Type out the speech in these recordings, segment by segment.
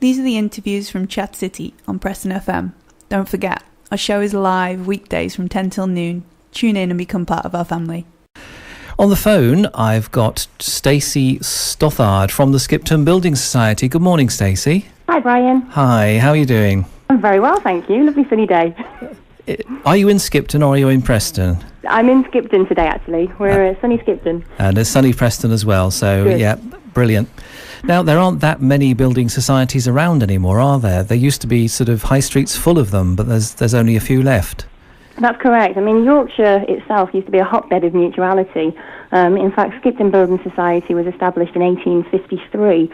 These are the interviews from Chat City on Preston FM. Don't forget, our show is live weekdays from 10 till noon. Tune in and become part of our family. On the phone, I've got Stacey Stothard from the Skipton Building Society. Good morning, Stacey. Hi, Brian. Hi, how are you doing? I'm very well, thank you. Lovely sunny day. Are you in Skipton or are you in Preston? I'm in Skipton today, actually. We're at sunny Skipton. And it's sunny Preston as well, so Good. Yeah, brilliant. Now, there aren't that many building societies around anymore, are there? There used to be sort of high streets full of them, but there's only a few left. That's correct. I mean, Yorkshire itself used to be a hotbed of mutuality. In fact, Skipton Building Society was established in 1853.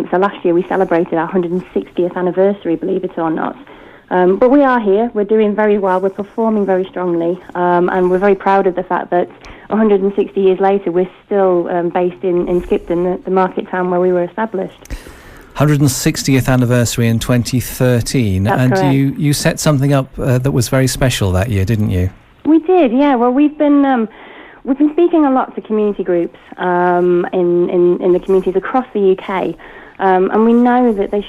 So last year we celebrated our 160th anniversary, believe it or not. But we are here. We're doing very well. We're performing very strongly. And we're very proud of the fact that 160 years later, we're still based in Skipton, the market town where we were established. 160th anniversary in 2013. That's and correct. you set something up that was very special that year, didn't you? We did, yeah. Well, we've been speaking a lot to community groups in the communities across the UK, and we know that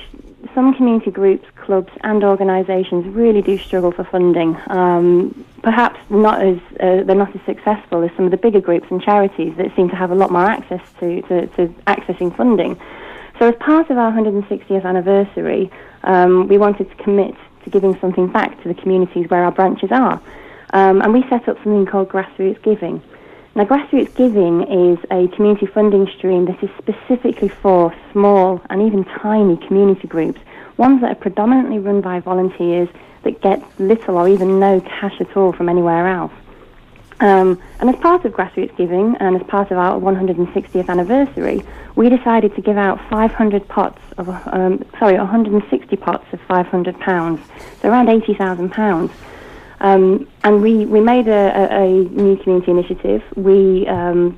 some community groups, clubs, and organisations really do struggle for funding. Perhaps they're not as successful as some of the bigger groups and charities that seem to have a lot more access to accessing funding. So as part of our 160th anniversary, we wanted to commit to giving something back to the communities where our branches are. And we set up something called grassroots giving. Now, grassroots giving is a community funding stream that is specifically for small and even tiny community groups, ones that are predominantly run by volunteers that get little or even no cash at all from anywhere else. And as part of grassroots giving and as part of our 160th anniversary, we decided to give out 160 pots of £500, so around £80,000. And we made a new community initiative. We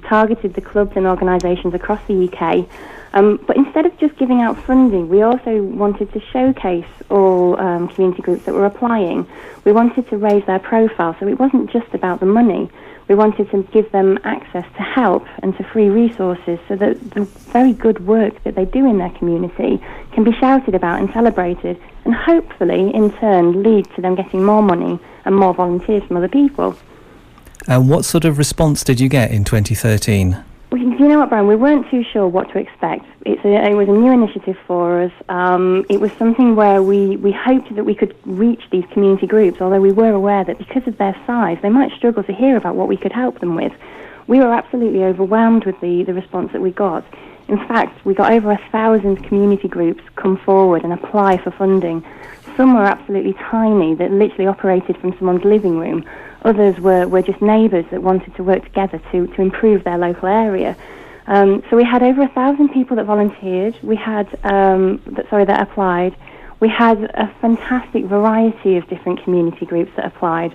targeted the clubs and organisations across the UK. But instead of just giving out funding, we also wanted to showcase all community groups that were applying. We wanted to raise their profile, so it wasn't just about the money. We wanted to give them access to help and to free resources so that the very good work that they do in their community can be shouted about and celebrated, and hopefully, in turn, lead to them getting more money and more volunteers from other people. And what sort of response did you get in 2013? Well, you know what, Brian? We weren't too sure what to expect. It was a new initiative for us. It was something where we hoped that we could reach these community groups, although we were aware that because of their size, they might struggle to hear about what we could help them with. We were absolutely overwhelmed with the response that we got. In fact, we got over 1,000 community groups come forward and apply for funding. Some were absolutely tiny, that literally operated from someone's living room. Others were just neighbours that wanted to work together to improve their local area. So we had over 1,000 people that volunteered. We had that applied. We had a fantastic variety of different community groups that applied.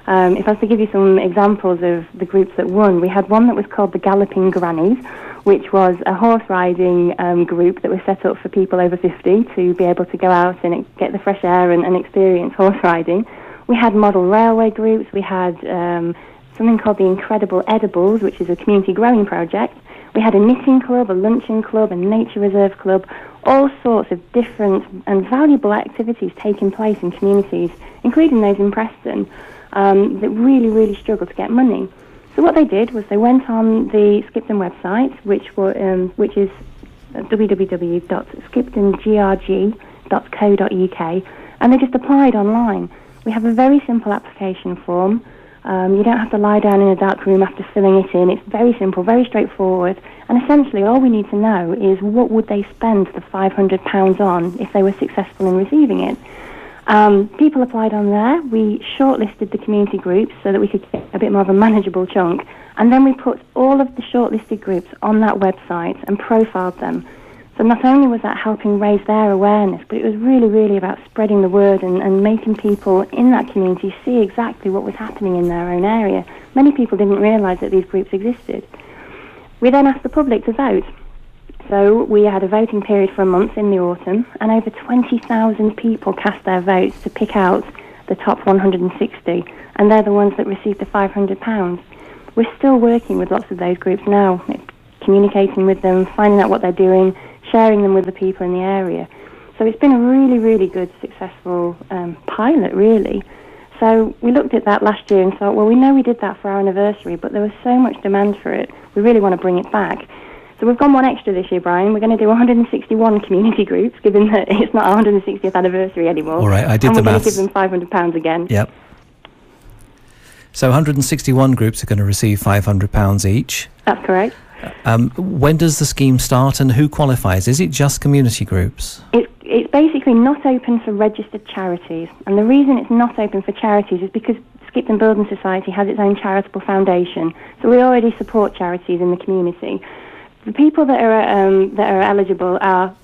If I was to give you some examples of the groups that won, we had one that was called the Galloping Grannies, which was a horse riding group that was set up for people over 50 to be able to go out and get the fresh air and experience horse riding. We had model railway groups. We had something called the Incredible Edibles, which is a community growing project. We had a knitting club, a luncheon club, a nature reserve club, all sorts of different and valuable activities taking place in communities, including those in Preston, that really, really struggled to get money. So what they did was they went on the Skipton website, which is www.skiptongrg.co.uk, and they just applied online. We have a very simple application form. You don't have to lie down in a dark room after filling it in. It's very simple, very straightforward. And essentially all we need to know is what would they spend the £500 on if they were successful in receiving it. People applied on there. We shortlisted the community groups so that we could get a bit more of a manageable chunk. And then we put all of the shortlisted groups on that website and profiled them. So not only was that helping raise their awareness, but it was really, really about spreading the word and making people in that community see exactly what was happening in their own area. Many people didn't realise that these groups existed. We then asked the public to vote. So we had a voting period for a month in the autumn, and over 20,000 people cast their votes to pick out the top 160, and they're the ones that received the £500. We're still working with lots of those groups now, communicating with them, finding out what they're doing, sharing them with the people in the area. So it's been a really, really good, successful pilot, really. So we looked at that last year and thought, well, we know we did that for our anniversary, but there was so much demand for it. We really want to bring it back. So we've gone one extra this year, Brian. We're going to do 161 community groups, given that it's not our 160th anniversary anymore. All right, I did the maths. And we're going to give them £500 again. Yep. So 161 groups are going to receive £500 each. That's correct. When does the scheme start and who qualifies? Is it just community groups? It's basically not open for registered charities. And the reason it's not open for charities is because Skipton Building Society has its own charitable foundation. So we already support charities in the community. The people that are eligible are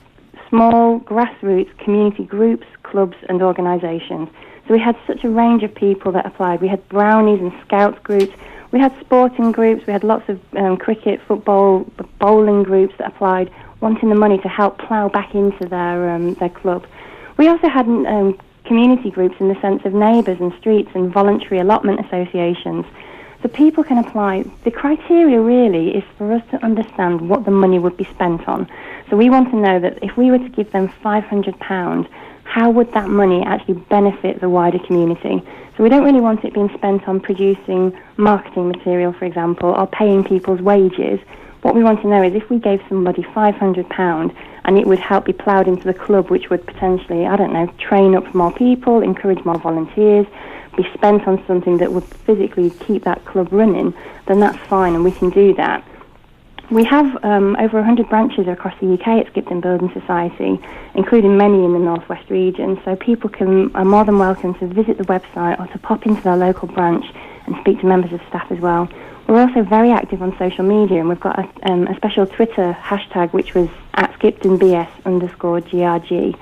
small, grassroots community groups, clubs and organisations. So we had such a range of people that applied. We had brownies and scouts groups. We had sporting groups. We had lots of cricket, football, bowling groups that applied, wanting the money to help plough back into their club. We also had community groups in the sense of neighbours and streets and voluntary allotment associations. So people can apply. The criteria really is for us to understand what the money would be spent on. So we want to know that if we were to give them £500, how would that money actually benefit the wider community? So we don't really want it being spent on producing marketing material, for example, or paying people's wages. What we want to know is if we gave somebody £500 and it would help be ploughed into the club, which would potentially, train up more people, encourage more volunteers, be spent on something that would physically keep that club running, then that's fine and we can do that. We have over 100 branches across the UK at Skipton Building Society, including many in the North West region, so people are more than welcome to visit the website or to pop into their local branch and speak to members of staff as well. We're also very active on social media, and we've got a special Twitter hashtag which was @SkiptonBS_GRG.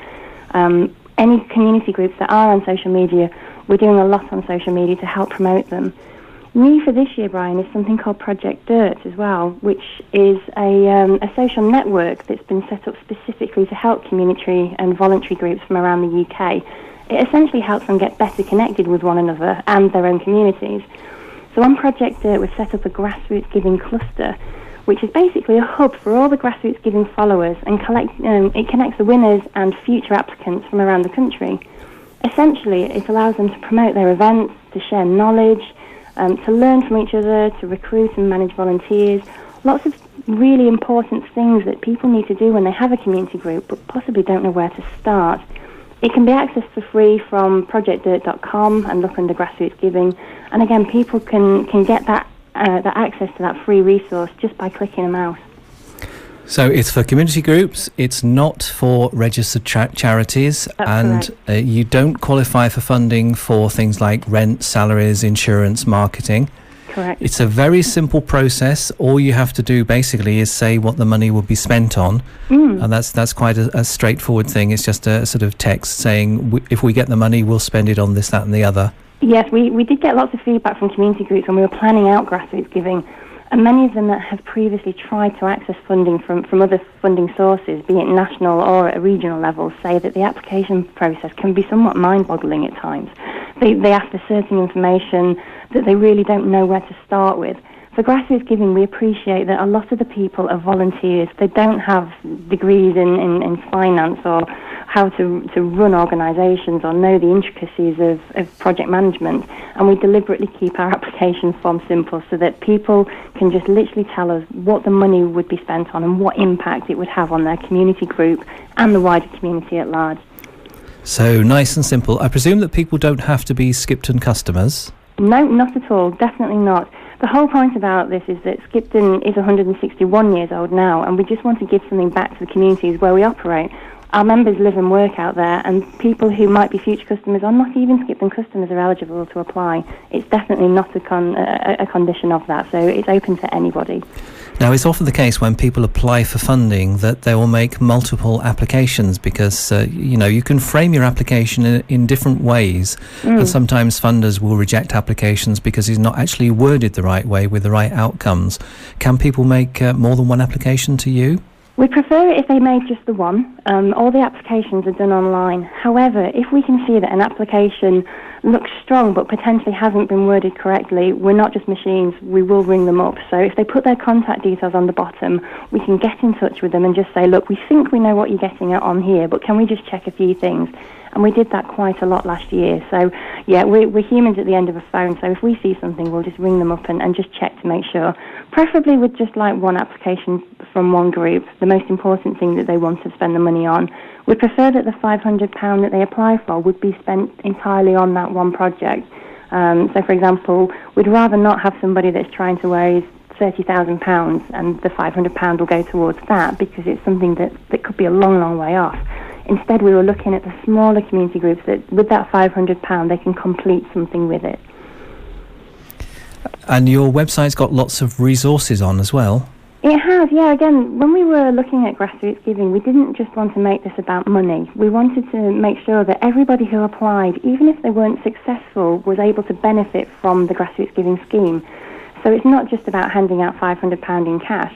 Any community groups that are on social media, we're doing a lot on social media to help promote them. New for this year, Brian, is something called Project Dirt as well, which is a social network that's been set up specifically to help community and voluntary groups from around the UK. It essentially helps them get better connected with one another and their own communities. So on Project Dirt, we've set up a grassroots giving cluster, which is basically a hub for all the grassroots giving followers, and it connects the winners and future applicants from around the country. Essentially, it allows them to promote their events, to share knowledge, to learn from each other, to recruit and manage volunteers. Lots of really important things that people need to do when they have a community group but possibly don't know where to start. It can be accessed for free from projectdirt.com and look under grassroots giving. And again, people can get that access to that free resource just by clicking a mouse. So it's for community groups, it's not for registered charities. That's and you don't qualify for funding for things like rent, salaries, insurance, marketing. Correct. It's a very simple process. All you have to do basically is say what the money will be spent on, and that's quite a straightforward thing. It's just a sort of text saying if we get the money, we'll spend it on this, that and the other. Yes, we did get lots of feedback from community groups when we were planning out grassroots giving. And many of them that have previously tried to access funding from other funding sources, be it national or at a regional level, say that the application process can be somewhat mind-boggling at times. They ask for certain information that they really don't know where to start with. For grassroots giving, we appreciate that a lot of the people are volunteers. They don't have degrees in finance or how to run organisations or know the intricacies of project management, and we deliberately keep our application form simple so that people can just literally tell us what the money would be spent on and what impact it would have on their community group and the wider community at large. So nice and simple. I presume that people don't have to be Skipton customers? No, not at all, definitely not. The whole point about this is that Skipton is 161 years old now, and we just want to give something back to the communities where we operate. Our members live and work out there, and people who might be future customers or not even Skipton customers are eligible to apply. It's definitely not a condition of that, so it's open to anybody. Now, it's often the case when people apply for funding that they will make multiple applications because, you can frame your application in different ways, and sometimes funders will reject applications because it's not actually worded the right way with the right outcomes. Can people make more than one application to you? We prefer it if they made just the one. All the applications are done online. However, if we can see that an application looks strong but potentially hasn't been worded correctly, we're not just machines, we will ring them up. So if they put their contact details on the bottom, we can get in touch with them and just say, look, we think we know what you're getting at on here, but can we just check a few things? And we did that quite a lot last year. So, yeah, we're humans at the end of a phone, so if we see something, we'll just ring them up and just check to make sure. Preferably with just like one application from one group, the most important thing that they want to spend the money on. We'd prefer that the £500 that they apply for would be spent entirely on that one project. So, for example, we'd rather not have somebody that's trying to raise £30,000 and the £500 will go towards that, because it's something that could be a long, long way off. Instead, we were looking at the smaller community groups that with that £500 they can complete something with it. And your website's got lots of resources on as well. It has, yeah. Again, when we were looking at grassroots giving, we didn't just want to make this about money. We wanted to make sure that everybody who applied, even if they weren't successful, was able to benefit from the grassroots giving scheme. So it's not just about handing out £500 in cash.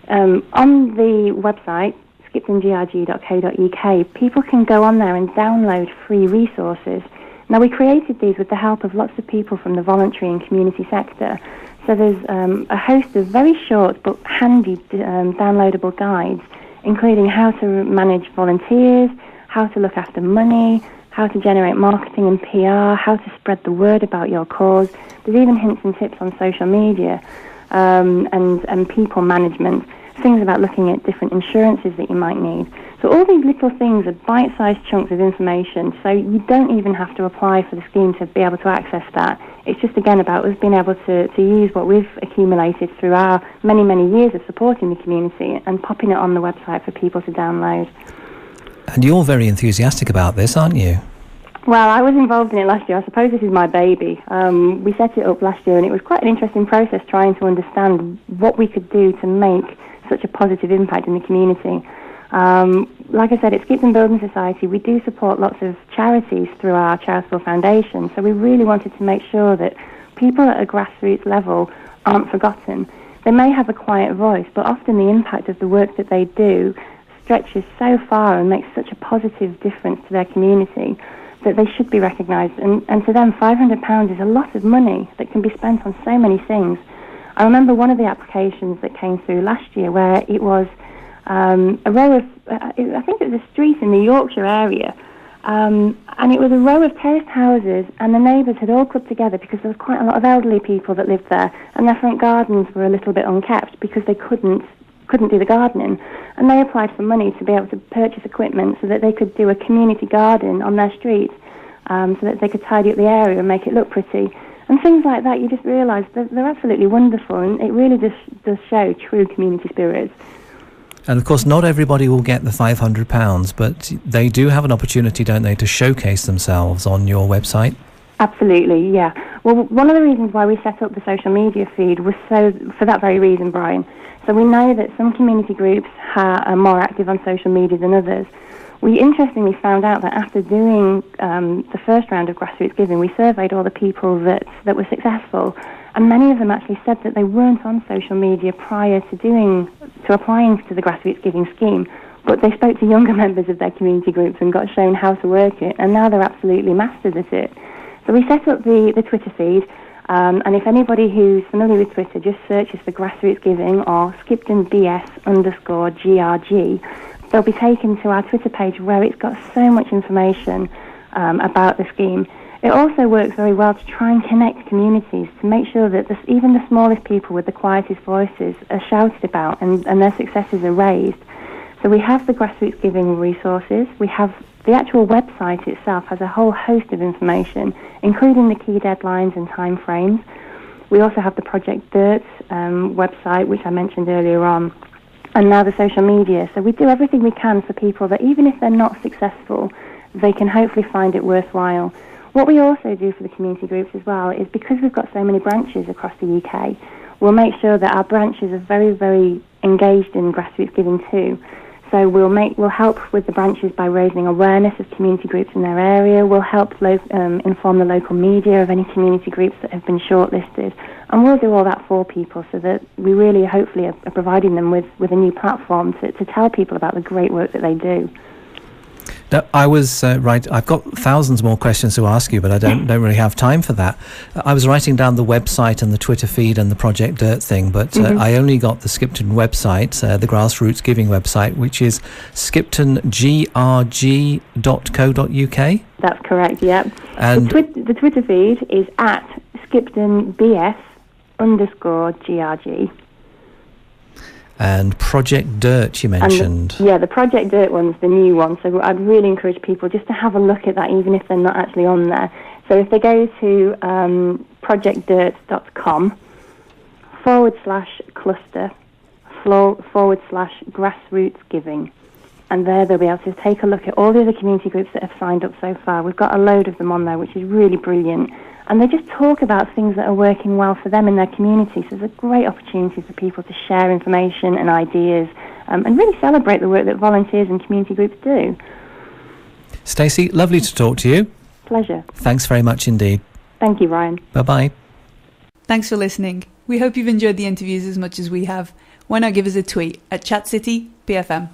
On the website, skiptongrg.co.uk, people can go on there and download free resources. Now, we created these with the help of lots of people from the voluntary and community sector. So there's a host of very short but handy downloadable guides, including how to manage volunteers, how to look after money, how to generate marketing and PR, how to spread the word about your cause. There's even hints and tips on social media and people management, things about looking at different insurances that you might need. So all these little things are bite-sized chunks of information, so you don't even have to apply for the scheme to be able to access that. It's just, again, about us being able to use what we've accumulated through our many, many years of supporting the community and popping it on the website for people to download. And you're very enthusiastic about this, aren't you? Well, I was involved in it last year. I suppose this is my baby. We set it up last year, and it was quite an interesting process trying to understand what we could do to make such a positive impact in the community. Like I said, at Skipton Building Society, we do support lots of charities through our charitable foundation, so we really wanted to make sure that people at a grassroots level aren't forgotten. They may have a quiet voice, but often the impact of the work that they do stretches so far and makes such a positive difference to their community that they should be recognised. And to them, £500 is a lot of money that can be spent on so many things. I remember one of the applications that came through last year where it was a row of, I think it was a street in the Yorkshire area, and it was a row of terraced houses, and the neighbours had all clubbed together because there was quite a lot of elderly people that lived there, and their front gardens were a little bit unkept because they couldn't do the gardening, and they applied for money to be able to purchase equipment so that they could do a community garden on their street, so that they could tidy up the area and make it look pretty. And things like that, you just realise they're absolutely wonderful, and it really just does show true community spirit. And of course, not everybody will get the £500, but they do have an opportunity, don't they, to showcase themselves on your website? Absolutely, yeah. Well, one of the reasons why we set up the social media feed was for that very reason, Brian. So we know that some community groups are more active on social media than others. We interestingly found out that after doing the first round of grassroots giving, we surveyed all the people that were successful, and many of them actually said that they weren't on social media prior to applying to the grassroots giving scheme, but they spoke to younger members of their community groups and got shown how to work it, and now they're absolutely masters at it. So we set up the Twitter feed, and if anybody who's familiar with Twitter just searches for grassroots giving or SkiptonBS_GRG, they'll be taken to our Twitter page where it's got so much information about the scheme. It also works very well to try and connect communities to make sure that even the smallest people with the quietest voices are shouted about and their successes are raised. So we have the grassroots giving resources. We have the actual website itself has a whole host of information, including the key deadlines and time frames. We also have the Project Dirt website, which I mentioned earlier on, and now the social media. So we do everything we can for people that even if they're not successful, they can hopefully find it worthwhile. What we also do for the community groups as well is, because we've got so many branches across the UK, we'll make sure that our branches are very, very engaged in grassroots giving too. So we'll help with the branches by raising awareness of community groups in their area. We'll help inform the local media of any community groups that have been shortlisted, and we'll do all that for people so that we really, hopefully, are providing them with a new platform to tell people about the great work that they do. Now, I was right. I've got thousands more questions to ask you, but I don't really have time for that. I was writing down the website and the Twitter feed and the Project Dirt thing, but I only got the Skipton website, the grassroots giving website, which is skiptongrg.co.uk. That's correct. Yeah. And the Twitter feed is at SkiptonBS_GRG. And Project Dirt, you mentioned. The Project Dirt one's the new one, so I'd really encourage people just to have a look at that, even if they're not actually on there. So if they go to projectdirt.com/cluster/grassroots giving, and there they'll be able to take a look at all the other community groups that have signed up so far. We've got a load of them on there, which is really brilliant. And they just talk about things that are working well for them in their community. So there's a great opportunity for people to share information and ideas and really celebrate the work that volunteers and community groups do. Stacey, lovely to talk to you. Pleasure. Thanks very much indeed. Thank you, Ryan. Bye-bye. Thanks for listening. We hope you've enjoyed the interviews as much as we have. Why not give us a tweet at ChatCityBFM?